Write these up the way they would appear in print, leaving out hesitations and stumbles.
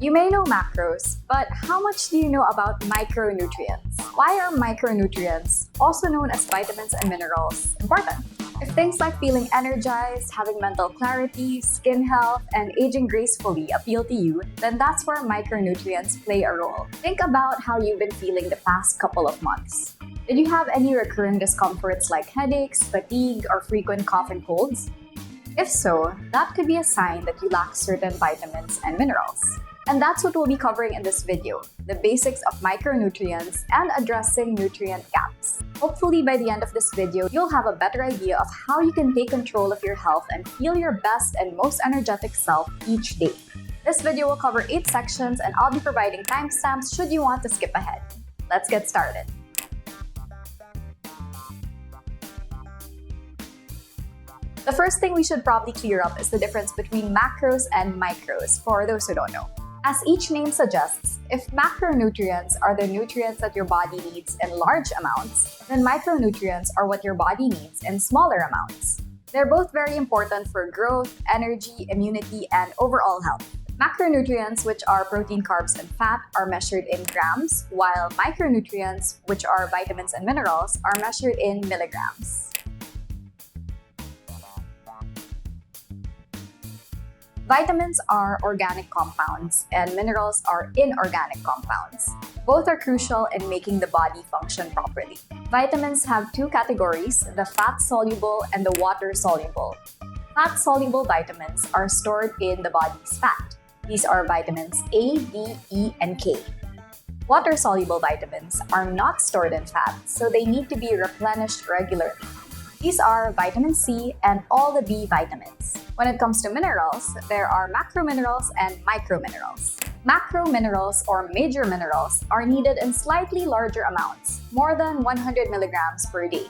You may know macros, but how much do you know about micronutrients? Why are micronutrients, also known as vitamins and minerals, important? If things like feeling energized, having mental clarity, skin health, and aging gracefully appeal to you, then that's where micronutrients play a role. Think about how you've been feeling the past couple of months. Did you have any recurring discomforts like headaches, fatigue, or frequent cough and colds? If so, that could be a sign that you lack certain vitamins and minerals. And that's what we'll be covering in this video, the basics of micronutrients and addressing nutrient gaps. Hopefully by the end of this video, you'll have a better idea of how you can take control of your health and feel your best and most energetic self each day. This video will cover 8 sections and I'll be providing timestamps should you want to skip ahead. Let's get started. The first thing we should probably clear up is the difference between macros and micros, for those who don't know. As each name suggests, if macronutrients are the nutrients that your body needs in large amounts, then micronutrients are what your body needs in smaller amounts. They're both very important for growth, energy, immunity, and overall health. Macronutrients, which are protein, carbs, and fat, are measured in grams, while micronutrients, which are vitamins and minerals, are measured in milligrams. Vitamins are organic compounds and minerals are inorganic compounds. Both are crucial in making the body function properly. Vitamins have 2 categories, the fat-soluble and the water-soluble. Fat-soluble vitamins are stored in the body's fat. These are vitamins A, D, E, and K. Water-soluble vitamins are not stored in fat, so they need to be replenished regularly. These are vitamin C and all the B vitamins. When it comes to minerals, there are macrominerals and microminerals. Macrominerals or major minerals are needed in slightly larger amounts, more than 100 milligrams per day.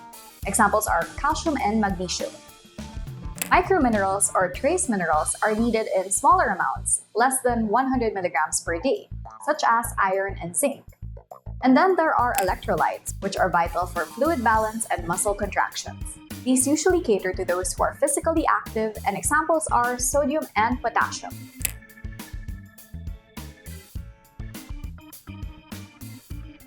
Examples are calcium and magnesium. Microminerals or trace minerals are needed in smaller amounts, less than 100 milligrams per day, such as iron and zinc. And then there are electrolytes, which are vital for fluid balance and muscle contractions. These usually cater to those who are physically active, and examples are sodium and potassium.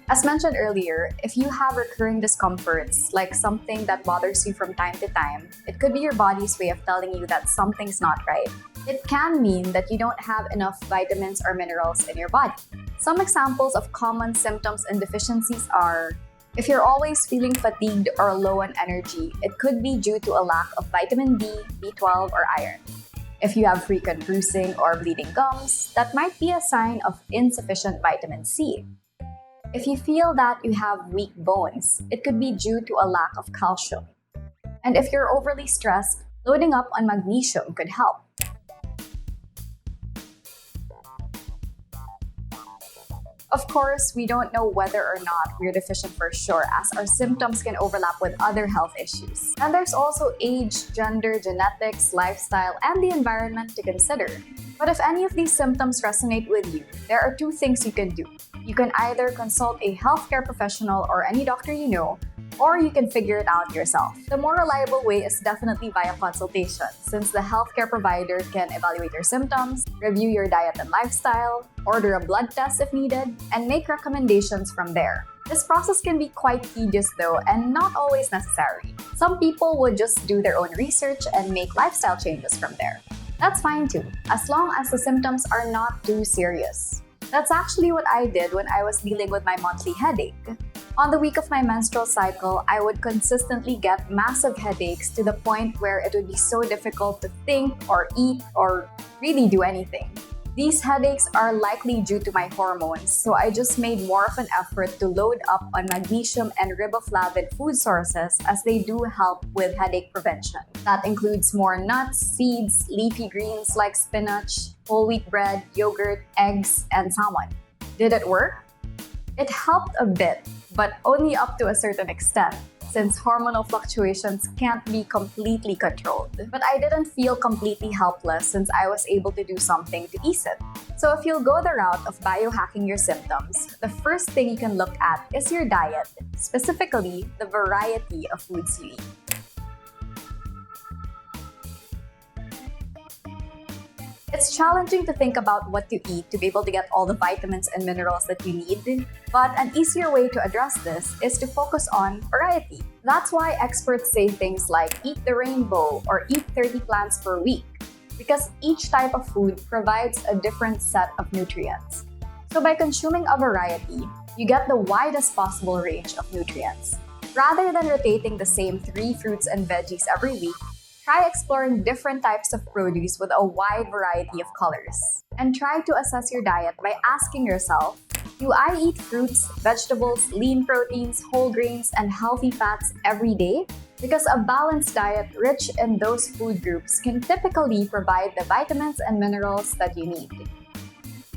As mentioned earlier, if you have recurring discomforts, like something that bothers you from time to time, it could be your body's way of telling you that something's not right. It can mean that you don't have enough vitamins or minerals in your body. Some examples of common symptoms and deficiencies are: if you're always feeling fatigued or low on energy, it could be due to a lack of vitamin D, B12, or iron. If you have frequent bruising or bleeding gums, that might be a sign of insufficient vitamin C. If you feel that you have weak bones, it could be due to a lack of calcium. And if you're overly stressed, loading up on magnesium could help. Of course, we don't know whether or not we're deficient for sure, as our symptoms can overlap with other health issues. And there's also age, gender, genetics, lifestyle, and the environment to consider. But if any of these symptoms resonate with you, there are 2 things you can do. You can either consult a healthcare professional or any doctor you know, or you can figure it out yourself. The more reliable way is definitely via consultation, since the healthcare provider can evaluate your symptoms, review your diet and lifestyle, order a blood test if needed, and make recommendations from there. This process can be quite tedious though, and not always necessary. Some people would just do their own research and make lifestyle changes from there. That's fine too, as long as the symptoms are not too serious. That's actually what I did when I was dealing with my monthly headache. On the week of my menstrual cycle, I would consistently get massive headaches to the point where it would be so difficult to think or eat or really do anything. These headaches are likely due to my hormones, so I just made more of an effort to load up on magnesium and riboflavin food sources, as they do help with headache prevention. That includes more nuts, seeds, leafy greens like spinach, whole wheat bread, yogurt, eggs, and salmon. Did it work? It helped a bit, but only up to a certain extent, since hormonal fluctuations can't be completely controlled. But I didn't feel completely helpless since I was able to do something to ease it. So if you'll go the route of biohacking your symptoms, the first thing you can look at is your diet, specifically the variety of foods you eat. It's challenging to think about what to eat to be able to get all the vitamins and minerals that you need, but an easier way to address this is to focus on variety. That's why experts say things like eat the rainbow or eat 30 plants per week, because each type of food provides a different set of nutrients. So by consuming a variety, you get the widest possible range of nutrients. Rather than rotating the same 3 fruits and veggies every week, try exploring different types of produce with a wide variety of colors. And try to assess your diet by asking yourself, do I eat fruits, vegetables, lean proteins, whole grains, and healthy fats every day? Because a balanced diet rich in those food groups can typically provide the vitamins and minerals that you need.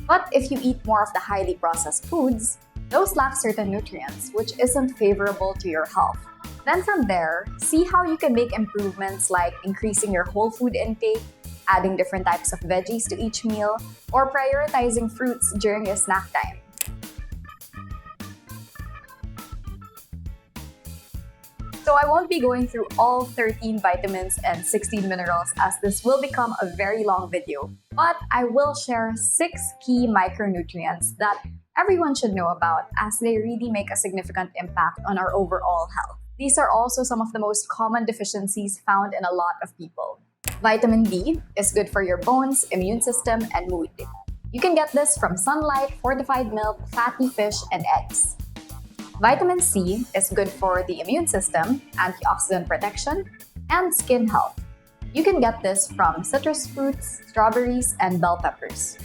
But if you eat more of the highly processed foods, those lack certain nutrients, which isn't favorable to your health. Then from there, see how you can make improvements like increasing your whole food intake, adding different types of veggies to each meal, or prioritizing fruits during your snack time. So I won't be going through all 13 vitamins and 16 minerals as this will become a very long video, but I will share 6 key micronutrients that everyone should know about as they really make a significant impact on our overall health. These are also some of the most common deficiencies found in a lot of people. Vitamin D is good for your bones, immune system, and mood. You can get this from sunlight, fortified milk, fatty fish, and eggs. Vitamin C is good for the immune system, antioxidant protection, and skin health. You can get this from citrus fruits, strawberries, and bell peppers.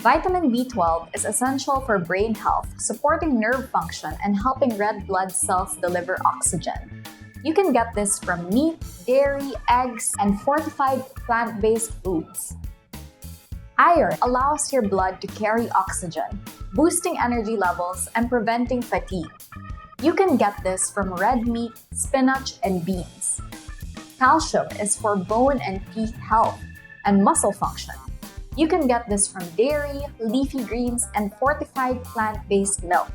Vitamin B12 is essential for brain health, supporting nerve function and helping red blood cells deliver oxygen. You can get this from meat, dairy, eggs, and fortified plant-based foods. Iron allows your blood to carry oxygen, boosting energy levels and preventing fatigue. You can get this from red meat, spinach, and beans. Calcium is for bone and teeth health and muscle function. You can get this from dairy, leafy greens, and fortified plant-based milk.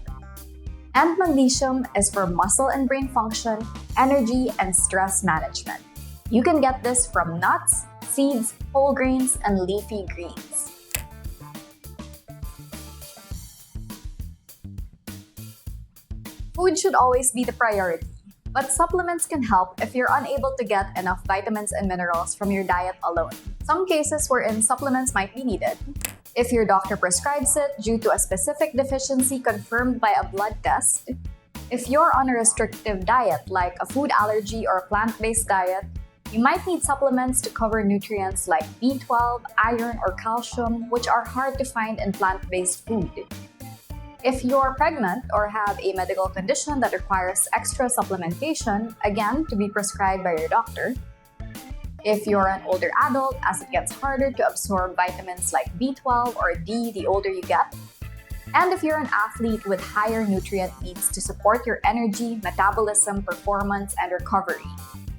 And magnesium is for muscle and brain function, energy, and stress management. You can get this from nuts, seeds, whole grains, and leafy greens. Food should always be the priority, but supplements can help if you're unable to get enough vitamins and minerals from your diet alone. Some cases wherein supplements might be needed. If your doctor prescribes it due to a specific deficiency confirmed by a blood test, if you're on a restrictive diet like a food allergy or a plant-based diet, you might need supplements to cover nutrients like B12, iron, or calcium, which are hard to find in plant-based food. If you're pregnant or have a medical condition that requires extra supplementation, again, to be prescribed by your doctor. If you're an older adult, as it gets harder to absorb vitamins like B12 or D the older you get. And if you're an athlete with higher nutrient needs to support your energy, metabolism, performance, and recovery.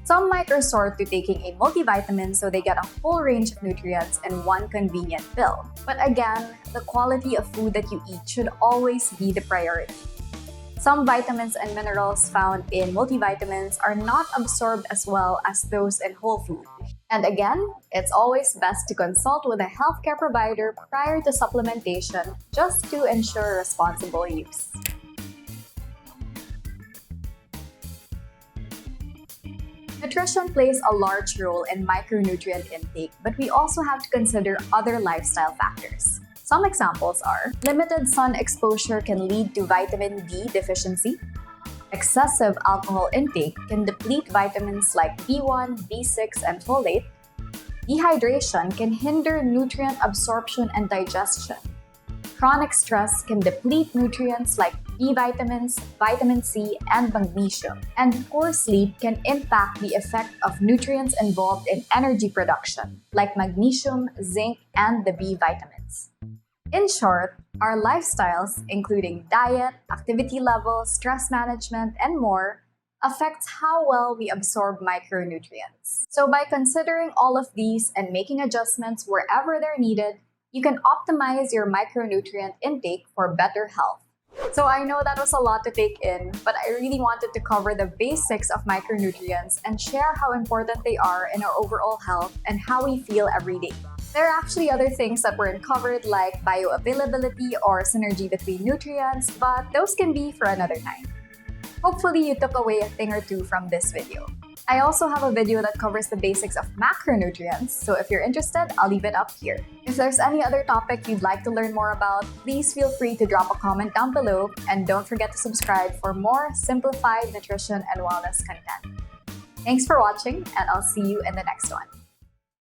Some might resort to taking a multivitamin so they get a whole range of nutrients in one convenient pill. But again, the quality of food that you eat should always be the priority. Some vitamins and minerals found in multivitamins are not absorbed as well as those in whole food. And again, it's always best to consult with a healthcare provider prior to supplementation just to ensure responsible use. Nutrition plays a large role in micronutrient intake, but we also have to consider other lifestyle factors. Some examples are limited sun exposure can lead to vitamin D deficiency. Excessive alcohol intake can deplete vitamins like B1, B6, and folate. Dehydration can hinder nutrient absorption and digestion. Chronic stress can deplete nutrients like B vitamins, vitamin C, and magnesium. And poor sleep can impact the effect of nutrients involved in energy production, like magnesium, zinc, and the B vitamins. In short, our lifestyles, including diet, activity level, stress management, and more, affects how well we absorb micronutrients. So by considering all of these and making adjustments wherever they're needed, you can optimize your micronutrient intake for better health. So I know that was a lot to take in, but I really wanted to cover the basics of micronutrients and share how important they are in our overall health and how we feel every day. There are actually other things that weren't covered like bioavailability or synergy between nutrients, but those can be for another time. Hopefully you took away a thing or two from this video. I also have a video that covers the basics of macronutrients, so if you're interested, I'll leave it up here. If there's any other topic you'd like to learn more about, please feel free to drop a comment down below, and don't forget to subscribe for more simplified nutrition and wellness content. Thanks for watching, and I'll see you in the next one.